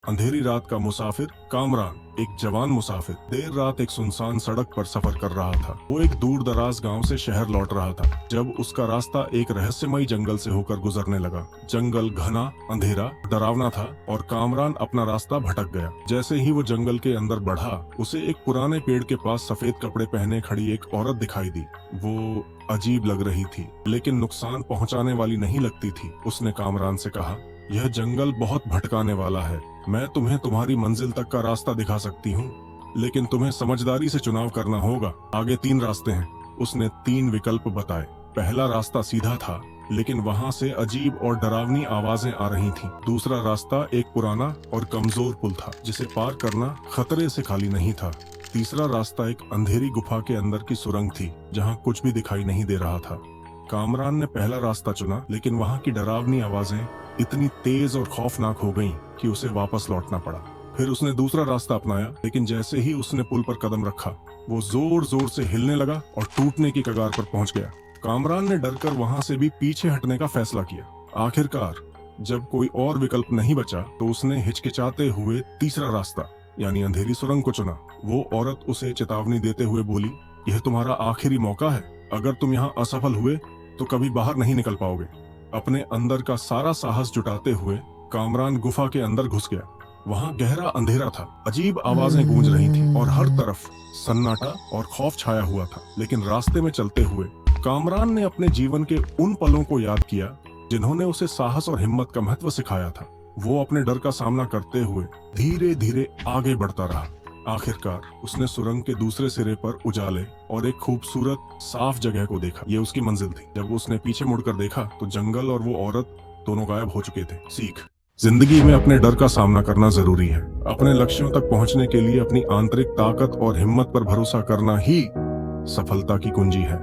अंधेरी रात का मुसाफिर कामरान, एक जवान मुसाफिर, देर रात एक सुनसान सड़क पर सफर कर रहा था। वो एक दूर दराज गांव से शहर लौट रहा था जब उसका रास्ता एक रहस्यमयी जंगल से होकर गुजरने लगा। जंगल घना, अंधेरा, डरावना था और कामरान अपना रास्ता भटक गया। जैसे ही वो जंगल के अंदर बढ़ा, उसे एक पुराने पेड़ के पास सफेद कपड़े पहने खड़ी एक औरत दिखाई दी। वो अजीब लग रही थी, लेकिन नुकसान पहुंचाने वाली नहीं लगती थी। उसने कामरान से कहा, यह जंगल बहुत भटकाने वाला है। मैं तुम्हें तुम्हारी मंजिल तक का रास्ता दिखा सकती हूँ, लेकिन तुम्हें समझदारी से चुनाव करना होगा। आगे 3 रास्ते हैं। उसने 3 विकल्प बताए। पहला रास्ता सीधा था, लेकिन वहाँ से अजीब और डरावनी आवाजें आ रही थीं। दूसरा रास्ता एक पुराना और कमजोर पुल था, जिसे पार करना खतरे से खाली नहीं था। तीसरा रास्ता एक अंधेरी गुफा के अंदर की सुरंग थी, जहाँ कुछ भी दिखाई नहीं दे रहा था। कामरान ने पहला रास्ता चुना, लेकिन वहाँ की डरावनी आवाजें इतनी तेज और खौफनाक हो गईं कि उसे वापस लौटना पड़ा। फिर उसने दूसरा रास्ता अपनाया, लेकिन जैसे ही उसने पुल पर कदम रखा, वो जोर जोर से हिलने लगा और टूटने की कगार पर पहुंच गया। कामरान ने डरकर वहां से भी पीछे हटने का फैसला किया। आखिरकार जब कोई और विकल्प नहीं बचा, तो उसने हिचकिचाते हुए तीसरा रास्ता यानी अंधेरी सुरंग को चुना। वो औरत उसे चेतावनी देते हुए बोली, यह तुम्हारा आखिरी मौका है। अगर तुम यहाँ असफल हुए तो कभी बाहर नहीं निकल पाओगे। अपने अंदर का सारा साहस जुटाते हुए कामरान गुफा के अंदर घुस गया। वहाँ गहरा अंधेरा था, अजीब आवाजें गूंज रही थी और हर तरफ सन्नाटा और खौफ छाया हुआ था। लेकिन रास्ते में चलते हुए कामरान ने अपने जीवन के उन पलों को याद किया जिन्होंने उसे साहस और हिम्मत का महत्व सिखाया था। वो अपने डर का सामना करते हुए धीरे धीरे आगे बढ़ता रहा। आखिरकार उसने सुरंग के दूसरे सिरे पर उजाले और एक खूबसूरत साफ जगह को देखा। ये उसकी मंजिल थी। जब उसने पीछे मुड़कर देखा तो जंगल और वो औरत दोनों गायब हो चुके थे। सीख, जिंदगी में अपने डर का सामना करना जरूरी है। अपने लक्ष्यों तक पहुंचने के लिए अपनी आंतरिक ताकत और हिम्मत पर भरोसा करना ही सफलता की कुंजी है।